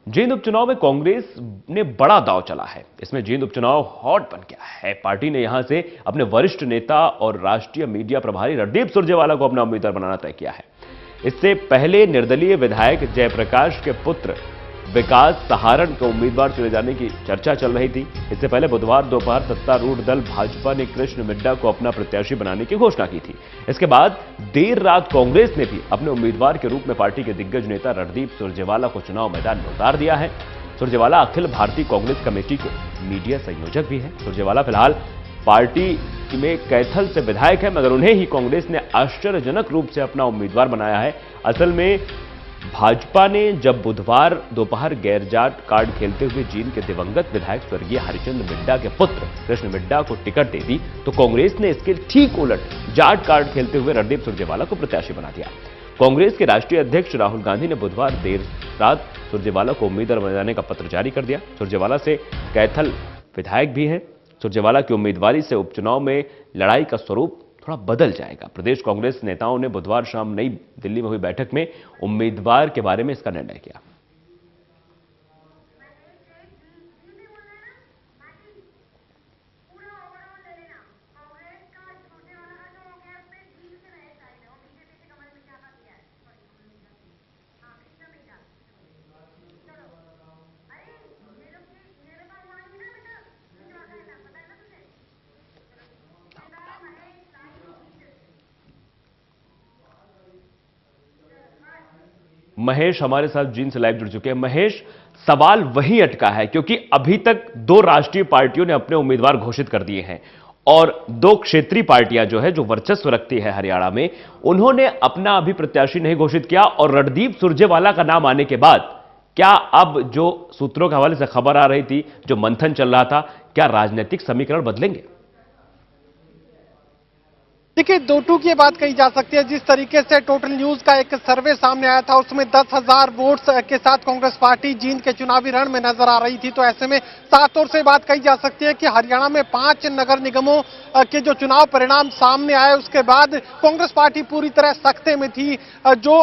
जींद उपचुनाव में कांग्रेस ने बड़ा दांव चला है। इसमें जींद उपचुनाव हॉट बन गया है। पार्टी ने यहां से अपने वरिष्ठ नेता और राष्ट्रीय मीडिया प्रभारी रणदीप सुरजेवाला को अपना उम्मीदवार बनाना तय किया है। इससे पहले निर्दलीय विधायक जयप्रकाश के पुत्र विकास सहारण को उम्मीदवार चुने जाने की चर्चा चल रही थी। इससे पहले बुधवार दोपहर सत्तारूढ़ दल भाजपा ने कृष्ण मिड्ढा को अपना प्रत्याशी बनाने की घोषणा की थी। इसके बाद देर रात कांग्रेस ने भी अपने उम्मीदवार के रूप में पार्टी के दिग्गज नेता रणदीप सुरजेवाला को चुनाव मैदान में उतार दिया है। सुरजेवाला अखिल भारतीय कांग्रेस कमेटी के मीडिया संयोजक भी है। सुरजेवाला फिलहाल पार्टी में कैथल से विधायक है, मगर उन्हें ही कांग्रेस ने आश्चर्यजनक रूप से अपना उम्मीदवार बनाया है। असल में भाजपा ने जब बुधवार दोपहर गैरजाट कार्ड खेलते हुए जींद के दिवंगत विधायक स्वर्गीय हरिचंद्र मिड्ढा के पुत्र कृष्ण मिड्ढा को टिकट दे दी, तो कांग्रेस ने इसके ठीक उलट जाट कार्ड खेलते हुए रणदीप सुरजेवाला को प्रत्याशी बना दिया। कांग्रेस के राष्ट्रीय अध्यक्ष राहुल गांधी ने बुधवार देर रात सुरजेवाला को उम्मीदवार बनाने का पत्र जारी कर दिया। सुरजेवाला से कैथल विधायक भी हैं। सुरजेवाला की उम्मीदवारी से उपचुनाव में लड़ाई का स्वरूप थोड़ा बदल जाएगा। प्रदेश कांग्रेस नेताओं ने बुधवार शाम नई दिल्ली में हुई बैठक में उम्मीदवार के बारे में इसका निर्णय किया। महेश हमारे साथ जींद से लाइव जुड़ चुके हैं। महेश, सवाल वहीं अटका है क्योंकि अभी तक दो राष्ट्रीय पार्टियों ने अपने उम्मीदवार घोषित कर दिए हैं और दो क्षेत्रीय पार्टियां जो है, जो वर्चस्व रखती है हरियाणा में, उन्होंने अपना अभी प्रत्याशी नहीं घोषित किया। और रणदीप सुरजेवाला का नाम आने के बाद क्या अब जो सूत्रों के हवाले से खबर आ रही थी, जो मंथन चल रहा था, क्या राजनीतिक समीकरण बदलेंगे? देखिए, दो टू की बात कही जा सकती है। जिस तरीके से टोटल न्यूज का एक सर्वे सामने आया था, उसमें 10,000 वोट्स के साथ कांग्रेस पार्टी जींद के चुनावी रण में नजर आ रही थी। तो ऐसे में साफ तौर से बात कही जा सकती है कि हरियाणा में 5 नगर निगमों के जो चुनाव परिणाम सामने आए, उसके बाद कांग्रेस पार्टी पूरी तरह सख्ते में थी। जो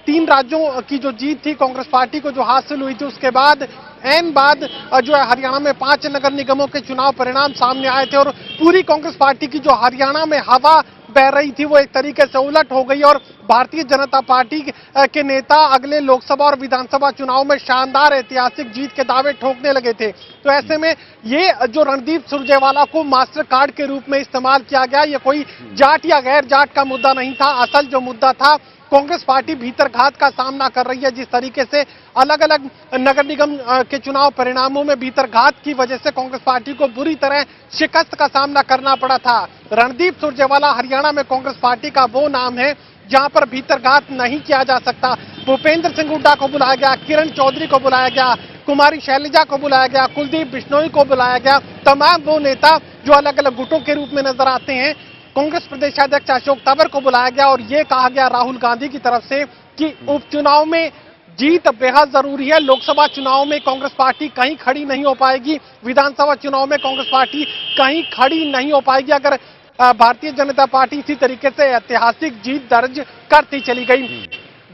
3 राज्यों की जो जीत थी कांग्रेस पार्टी को जो हासिल हुई थी, उसके बाद जो है हरियाणा में 5 नगर निगमों के चुनाव परिणाम सामने आए थे और पूरी कांग्रेस पार्टी की जो हरियाणा में हवा बह रही थी, वो एक तरीके से उलट हो गई और भारतीय जनता पार्टी के नेता अगले लोकसभा और विधानसभा चुनाव में शानदार ऐतिहासिक जीत के दावे ठोकने लगे थे। तो ऐसे में ये जो रणदीप सुरजेवाला को मास्टर कार्ड के रूप में इस्तेमाल किया गया, ये कोई जाट या गैर जाट का मुद्दा नहीं था। असल जो मुद्दा था, कांग्रेस पार्टी भीतरघात का सामना कर रही है। जिस तरीके से अलग अलग नगर निगम के चुनाव परिणामों में भीतरघात की वजह से कांग्रेस पार्टी को बुरी तरह शिकस्त का सामना करना पड़ा था। रणदीप सुरजेवाला हरियाणा में कांग्रेस पार्टी का वो नाम है जहां पर भीतरघात नहीं किया जा सकता। भूपेंद्र सिंह हुड्डा को बुलाया गया, किरण चौधरी को बुलाया गया, कुमारी शैलजा को बुलाया गया, कुलदीप बिश्नोई को बुलाया गया। तमाम वो नेता जो अलग अलग गुटों के रूप में नजर आते हैं, कांग्रेस प्रदेशाध्यक्ष अशोक तंवर को बुलाया गया और यह कहा गया राहुल गांधी की तरफ से कि उपचुनाव में जीत बेहद जरूरी है। लोकसभा चुनाव में कांग्रेस पार्टी कहीं खड़ी नहीं हो पाएगी, विधानसभा चुनाव में कांग्रेस पार्टी कहीं खड़ी नहीं हो पाएगी अगर भारतीय जनता पार्टी इसी तरीके से ऐतिहासिक जीत दर्ज करती चली गई।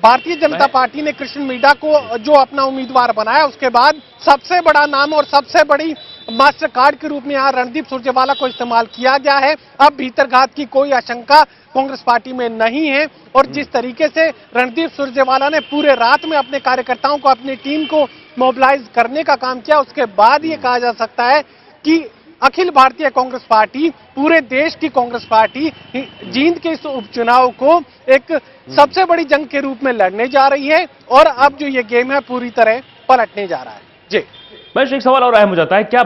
भारतीय जनता पार्टी ने कृष्ण मिड्ढा को जो अपना उम्मीदवार बनाया, उसके बाद सबसे बड़ा नाम और सबसे बड़ी मास्टर कार्ड के रूप में यहां रणदीप सुरजेवाला को इस्तेमाल किया गया है। अब भीतरघात की कोई आशंका कांग्रेस पार्टी में नहीं है और जिस तरीके से रणदीप सुरजेवाला ने पूरे रात में अपने कार्यकर्ताओं को, अपनी टीम को मोबिलाइज करने का काम किया, उसके बाद ये कहा जा सकता है कि अखिल भारतीय कांग्रेस पार्टी, पूरे देश की कांग्रेस पार्टी जींद के इस उपचुनाव को एक सबसे बड़ी जंग के रूप में लड़ने जा रही है और अब जो ये गेम है पूरी तरह पलटने जा रहा है। जी महेश, एक सवाल और अहम हो जाता है, क्या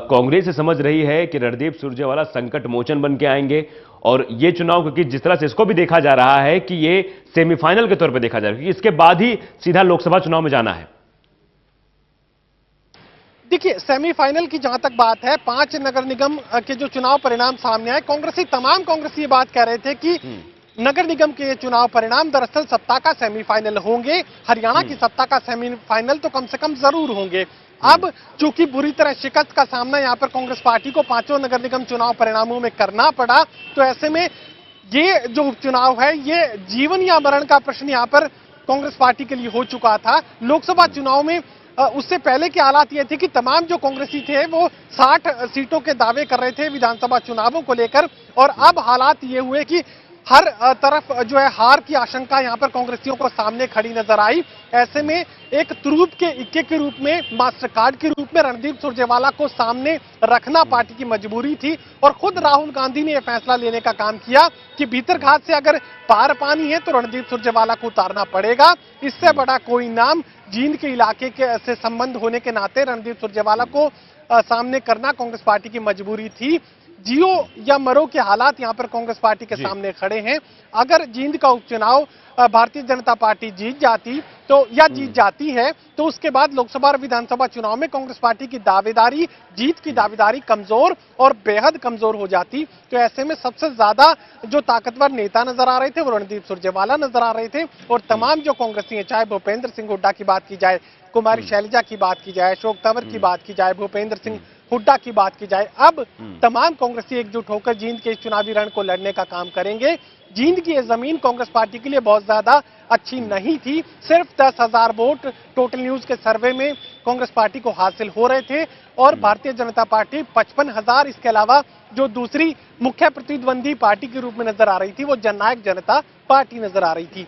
कांग्रेस से समझ रही है कि रणदीप सुरजेवाला संकट मोचन बन के आएंगे और ये चुनाव, क्योंकि जिस तरह से इसको भी देखा जा रहा है कि ये सेमीफाइनल के तौर पे देखा जा रहा है, क्योंकि इसके बाद ही सीधा लोकसभा चुनाव में जाना है? देखिए, सेमीफाइनल की जहां तक बात है, 5 नगर निगम के जो चुनाव परिणाम सामने आए, तमाम कांग्रेसी ये बात कह रहे थे कि नगर निगम के चुनाव परिणाम दरअसल सत्ता का सेमीफाइनल होंगे। हरियाणा की सत्ता का सेमीफाइनल तो कम से कम जरूर होंगे। अब चूंकि बुरी तरह शिकस्त का सामना यहां पर कांग्रेस पार्टी को 5 नगर निगम चुनाव परिणामों में करना पड़ा, तो ऐसे में ये जो उपचुनाव है, ये जीवन या मरण का प्रश्न यहां पर कांग्रेस पार्टी के लिए हो चुका था। लोकसभा चुनाव में उससे पहले की हालात ये थे कि तमाम जो कांग्रेसी थे वो 60 सीटों के दावे कर रहे थे विधानसभा चुनावों को लेकर, और अब हालात ये हुए कि हर तरफ जो है हार की आशंका यहां पर कांग्रेसियों को सामने खड़ी नजर आई। ऐसे में एक तुरूप के इक्के के रूप में, मास्टर कार्ड के रूप में रणदीप सुरजेवाला को सामने रखना पार्टी की मजबूरी थी, और खुद राहुल गांधी ने यह फैसला लेने का काम किया कि भीतरघात से अगर पार पानी है तो रणदीप सुरजेवाला को उतारना पड़ेगा। इससे बड़ा कोई नाम जींद के इलाके के से संबंध होने के नाते रणदीप सुरजेवाला को सामने करना कांग्रेस पार्टी की मजबूरी थी। जियो या मरो के हालात यहां पर कांग्रेस पार्टी के सामने खड़े हैं। अगर जींद का उपचुनाव भारतीय जनता पार्टी जीत जाती तो, या जीत जाती है, तो उसके बाद लोकसभा और विधानसभा चुनाव में कांग्रेस पार्टी की दावेदारी, जीत की दावेदारी कमजोर और बेहद कमजोर हो जाती। तो ऐसे में सबसे ज्यादा जो ताकतवर नेता नजर आ रहे थे वो रणदीप सुरजेवाला नजर आ रहे थे, और तमाम जो कांग्रेसी हैं, चाहे भूपेंद्र सिंह हुड्डा की बात की जाए, कुमारी शैलजा की बात की जाए, अशोक तंवर की बात की जाए, भूपेंद्र सिंह हुड्डा की बात की जाए, अब तमाम कांग्रेसी एकजुट होकर जींद के इस चुनावी रण को लड़ने का काम करेंगे। जींद की यह जमीन कांग्रेस पार्टी के लिए बहुत ज्यादा अच्छी नहीं थी। सिर्फ 10,000 वोट टोटल न्यूज के सर्वे में कांग्रेस पार्टी को हासिल हो रहे थे, और भारतीय जनता पार्टी 55,000, इसके अलावा जो दूसरी मुख्य प्रतिद्वंदी पार्टी के रूप में नजर आ रही थी वो जननायक जनता पार्टी नजर आ रही थी।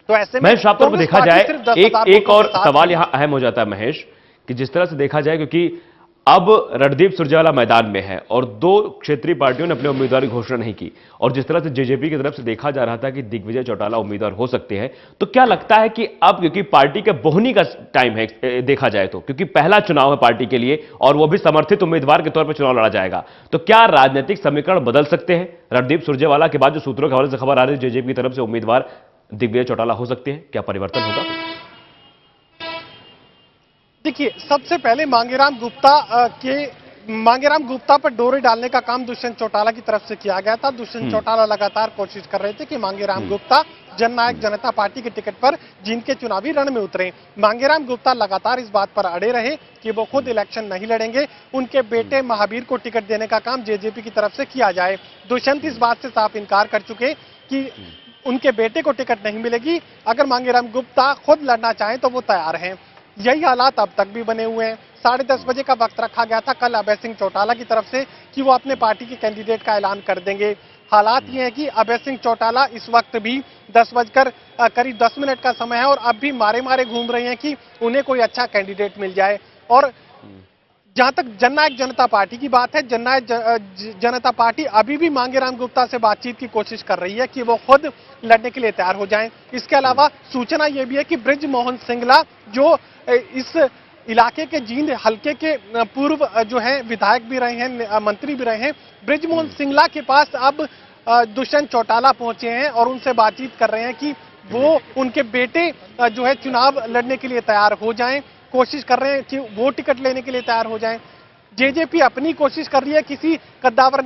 तो ऐसे में महेश, आपको देखा जाए एक और सवाल यहां अहम हो जाता है महेश, कि जिस तरह से देखा जाए, क्योंकि अब रणदीप सुरजेवाला मैदान में है और दो क्षेत्रीय पार्टियों ने अपने उम्मीदवार की घोषणा नहीं की, और जिस तरह से जेजेपी की तरफ से देखा जा रहा था कि दिग्विजय चौटाला उम्मीदवार हो सकते हैं, तो क्या लगता है कि अब, क्योंकि पार्टी के बोहनी का टाइम है देखा जाए तो, क्योंकि पहला चुनाव है पार्टी के लिए और वो भी समर्थित उम्मीदवार के तौर पर चुनाव लड़ा जाएगा, तो क्या राजनीतिक समीकरण बदल सकते हैं? रणदीप सुरजेवाला के बाद जो सूत्रों के हवाले से खबर आ रही है जेजेपी की तरफ से उम्मीदवार दिग्विजय चौटाला हो सकते हैं, क्या परिवर्तन होगा? देखिए, सबसे पहले मांगेराम गुप्ता पर डोरे डालने का काम दुष्यंत चौटाला की तरफ से किया गया था। दुष्यंत चौटाला लगातार कोशिश कर रहे थे कि मांगेराम गुप्ता जननायक जनता पार्टी के टिकट पर जींद के चुनावी रण में उतरे। मांगेराम गुप्ता लगातार इस बात पर अड़े रहे कि वो खुद इलेक्शन नहीं लड़ेंगे, उनके बेटे महावीर को टिकट देने का काम जेजेपी की तरफ से किया जाए। दुष्यंत इस बात से साफ इनकार कर चुके कि उनके बेटे को टिकट नहीं मिलेगी। अगर मांगेराम गुप्ता खुद लड़ना चाहें तो वो तैयार हैं। यही हालात अब तक भी बने हुए हैं। 10:30 बजे का वक्त रखा गया था कल अभय सिंह चौटाला की तरफ से कि वो अपने पार्टी के कैंडिडेट का ऐलान कर देंगे। हालात ये हैं कि अभय सिंह चौटाला इस वक्त भी 10 बजकर करीब 10 मिनट का समय है और अब भी मारे मारे घूम रहे हैं कि उन्हें कोई अच्छा कैंडिडेट मिल जाए। और जहां तक जननायक जनता पार्टी की बात है, जननायक जनता पार्टी अभी भी मांगेराम गुप्ता से बातचीत की कोशिश कर रही है कि वो खुद लड़ने के लिए तैयार हो जाएं। इसके अलावा सूचना यह भी है कि बृजमोहन सिंगला, जो इस इलाके के जींद हल्के के पूर्व जो है विधायक भी रहे हैं, मंत्री भी रहे हैं, बृजमोहन सिंगला के पास अब दुष्यंत चौटाला पहुंचे हैं और उनसे बातचीत कर रहे हैं कि वो उनके बेटे जो है चुनाव लड़ने के लिए तैयार हो जाएं। कोशिश कर रहे हैं कि वो टिकट लेने के लिए तैयार हो जाएं। जेजेपी अपनी कोशिश कर रही है किसी कद्दावर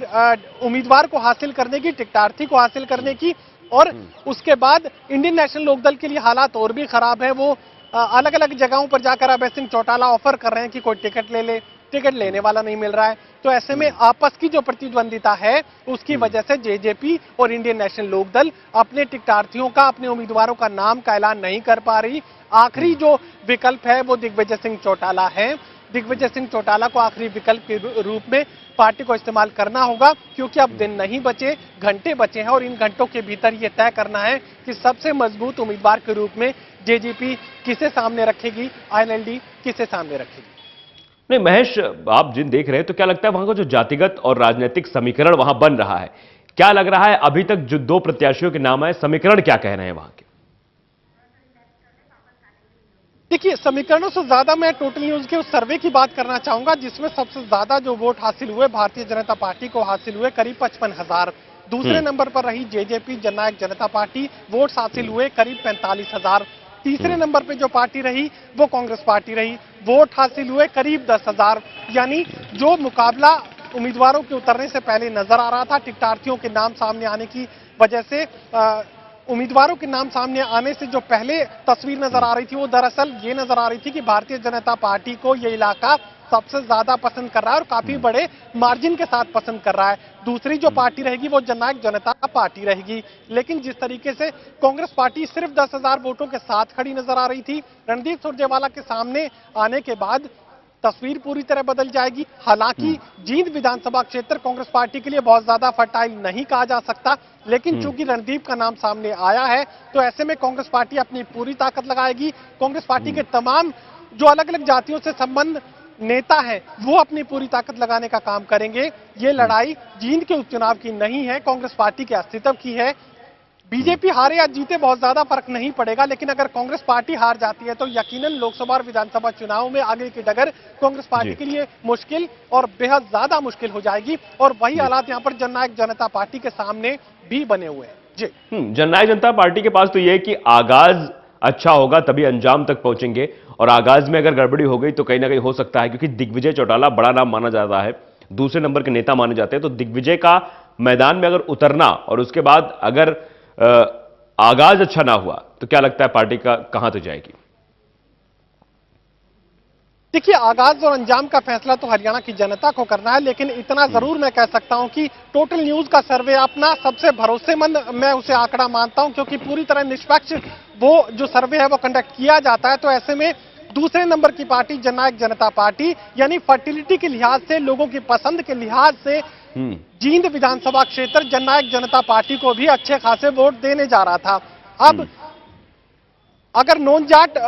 उम्मीदवार को हासिल करने की, टिकटार्थी को हासिल करने की, और उसके बाद इंडियन नेशनल लोकदल के लिए हालात और भी खराब है। वो अलग अलग जगहों पर जाकर अभय सिंह चौटाला ऑफर कर रहे हैं कि कोई टिकट ले ले, टिकट लेने वाला नहीं मिल रहा है। तो ऐसे में आपस की जो प्रतिद्वंदिता है उसकी वजह से जेजेपी और इंडियन नेशनल लोकदल अपने टिकटार्थियों का, अपने उम्मीदवारों का नाम का ऐलान नहीं कर पा रही। आखिरी जो विकल्प है वो दिग्विजय सिंह चौटाला है। दिग्विजय सिंह चौटाला को आखिरी विकल्प के रूप में पार्टी को इस्तेमाल करना होगा, क्योंकि अब दिन नहीं बचे, घंटे बचे हैं और इन घंटों के भीतर ये तय करना है कि सबसे मजबूत उम्मीदवार के रूप में जेजेपी किसे सामने रखेगी, आईएनएलडी किसे सामने रखेगी। नहीं महेश, आप जिन देख रहे हैं तो क्या लगता है वहां का जो जातिगत और राजनीतिक समीकरण वहां बन रहा है, क्या लग रहा है अभी तक जो दो प्रत्याशियों के नाम आए, समीकरण क्या कह रहे हैं वहां के? देखिए, समीकरणों से ज्यादा मैं टोटल न्यूज के उस सर्वे की बात करना चाहूंगा जिसमें सबसे ज्यादा जो वोट हासिल हुए भारतीय जनता पार्टी को हासिल हुए करीब 55,000। दूसरे नंबर पर रही जेजेपी जननायक जनता पार्टी, वोट हासिल हुए करीब 45,000। तीसरे नंबर पे जो पार्टी रही वो कांग्रेस पार्टी रही, वोट हासिल हुए करीब 10,000। यानी जो मुकाबला उम्मीदवारों के उतरने से पहले नजर आ रहा था, टिकटार्थियों के नाम सामने आने की वजह से, उम्मीदवारों के नाम सामने आने से जो पहले तस्वीर नजर आ रही थी वो दरअसल ये नजर आ रही थी कि भारतीय जनता पार्टी को ये इलाका सबसे ज्यादा पसंद कर रहा है और काफी बड़े मार्जिन के साथ पसंद कर रहा है। दूसरी जो पार्टी रहेगी वो जननायक जनता पार्टी रहेगी। लेकिन जिस तरीके से कांग्रेस पार्टी सिर्फ 10,000 वोटों के साथ खड़ी नजर आ रही थी, रणदीप सुरजेवाला के सामने आने के बाद तस्वीर पूरी तरह बदल जाएगी। हालांकि जींद विधानसभा क्षेत्र कांग्रेस पार्टी के लिए बहुत ज्यादा फर्टाइल नहीं कहा जा सकता, लेकिन चूंकि रणदीप का नाम सामने आया है तो ऐसे में कांग्रेस पार्टी अपनी पूरी ताकत लगाएगी। कांग्रेस पार्टी के तमाम जो अलग अलग जातियों से संबंध नेता हैं वो अपनी पूरी ताकत लगाने का काम करेंगे। ये लड़ाई जींद के उपचुनाव की नहीं है, कांग्रेस पार्टी के अस्तित्व की है। बीजेपी हारे या जीते बहुत ज्यादा फर्क नहीं पड़ेगा, लेकिन अगर कांग्रेस पार्टी हार जाती है तो यकीनन लोकसभा और विधानसभा चुनाव में आगे की डगर कांग्रेस पार्टी के लिए मुश्किल और बेहद ज्यादा मुश्किल हो जाएगी। और वही हालात यहां पर जननायक जनता पार्टी के सामने भी बने हुए हैं। जी, जननायक जनता पार्टी के पास तो यह है कि आगाज अच्छा होगा तभी अंजाम तक पहुंचेंगे, और आगाज में अगर गड़बड़ी हो गई तो कहीं ना कहीं हो सकता है, क्योंकि दिग्विजय चौटाला बड़ा नाम माना जाता है, दूसरे नंबर के नेता माने जाते हैं, तो दिग्विजय का मैदान में अगर उतरना और उसके बाद अगर आगाज अच्छा ना हुआ तो क्या लगता है पार्टी का कहां तक जाएगी? देखिए, आगाज और अंजाम का फैसला तो हरियाणा की जनता को करना है, लेकिन इतना जरूर मैं कह सकता हूं कि टोटल न्यूज का सर्वे अपना सबसे भरोसेमंद मैं उसे आंकड़ा मानता हूं, क्योंकि पूरी तरह निष्पक्ष वो जो सर्वे है वो कंडक्ट किया जाता है। तो ऐसे में दूसरे नंबर की पार्टी जननायक जनता पार्टी, यानी फर्टिलिटी के लिहाज से, लोगों की पसंद के लिहाज से जींद विधानसभा क्षेत्र जननायक जनता पार्टी को भी अच्छे खासे वोट देने जा रहा था। अब अगर नॉन जाट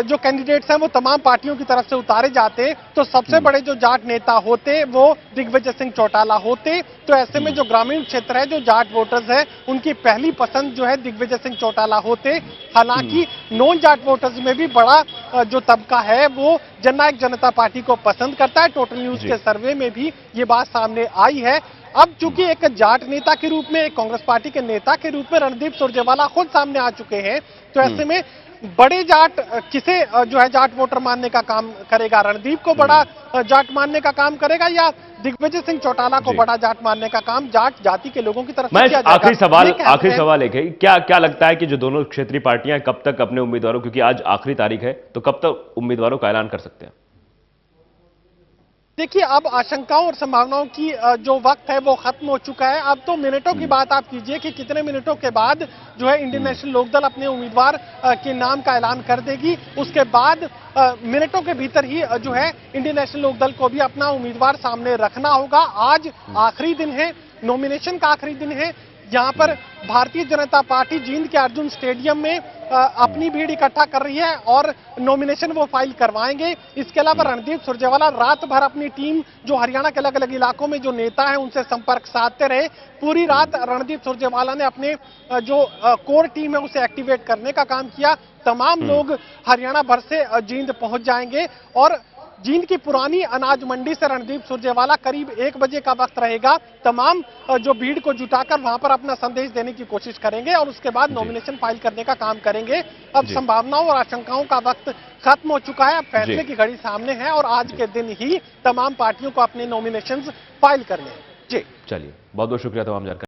जो कैंडिडेट्स हैं वो तमाम पार्टियों की तरफ से उतारे जाते तो सबसे बड़े जो जाट नेता होते वो दिग्विजय सिंह चौटाला होते। तो ऐसे में जो ग्रामीण क्षेत्र है, जो जाट वोटर्स हैं, उनकी पहली पसंद जो है दिग्विजय सिंह चौटाला होते। हालांकि नॉन जाट वोटर्स में भी बड़ा जो तबका है वो जननायक जनता पार्टी को पसंद करता है। टोटल न्यूज के सर्वे में भी ये बात सामने आई है। अब चूंकि एक जाट नेता के रूप में, एक कांग्रेस पार्टी के नेता के रूप में रणदीप सुरजेवाला खुद सामने आ चुके हैं, तो ऐसे में बड़े जाट किसे जो है जाट वोटर मानने का काम करेगा? रणदीप को बड़ा जाट मानने का काम करेगा या दिग्विजय सिंह चौटाला को बड़ा जाट मानने का काम जाट जाति के लोगों की तरफ से किया जाएगा? आखिरी सवाल एक है, क्या लगता है कि जो दोनों क्षेत्रीय पार्टियां कब तक अपने उम्मीदवारों, क्योंकि आज आखिरी तारीख है, तो कब तक उम्मीदवारों का ऐलान कर सकते हैं? देखिए, अब आशंकाओं और संभावनाओं की जो वक्त है वो खत्म हो चुका है। अब तो मिनटों की बात आप कीजिए कि कितने मिनटों के बाद जो है इंडियन नेशनल लोकदल अपने उम्मीदवार के नाम का ऐलान कर देगी। उसके बाद मिनटों के भीतर ही जो है इंडियन नेशनल लोकदल को भी अपना उम्मीदवार सामने रखना होगा। आज आखिरी दिन है, नॉमिनेशन का आखिरी दिन है। यहाँ पर भारतीय जनता पार्टी जींद के अर्जुन स्टेडियम में अपनी भीड़ इकट्ठा कर रही है और नॉमिनेशन वो फाइल करवाएंगे। इसके अलावा रणदीप सुरजेवाला रात भर अपनी टीम, जो हरियाणा के अलग अलग इलाकों में जो नेता हैं उनसे संपर्क साधते रहे। पूरी रात रणदीप सुरजेवाला ने अपने जो कोर टीम है उसे एक्टिवेट करने का काम किया। तमाम लोग हरियाणा भर से जींद पहुंच जाएंगे और जींद की पुरानी अनाज मंडी से रणदीप सुरजेवाला करीब 1 बजे का वक्त रहेगा, तमाम जो भीड़ को जुटाकर वहां पर अपना संदेश देने की कोशिश करेंगे और उसके बाद नॉमिनेशन फाइल करने का काम करेंगे। अब संभावनाओं और आशंकाओं का वक्त खत्म हो चुका है, अब फैसले की घड़ी सामने है और आज के दिन ही तमाम पार्टियों को अपने नॉमिनेशन फाइल करने हैं। जी, चलिए, बहुत बहुत शुक्रिया तमाम जानकारी।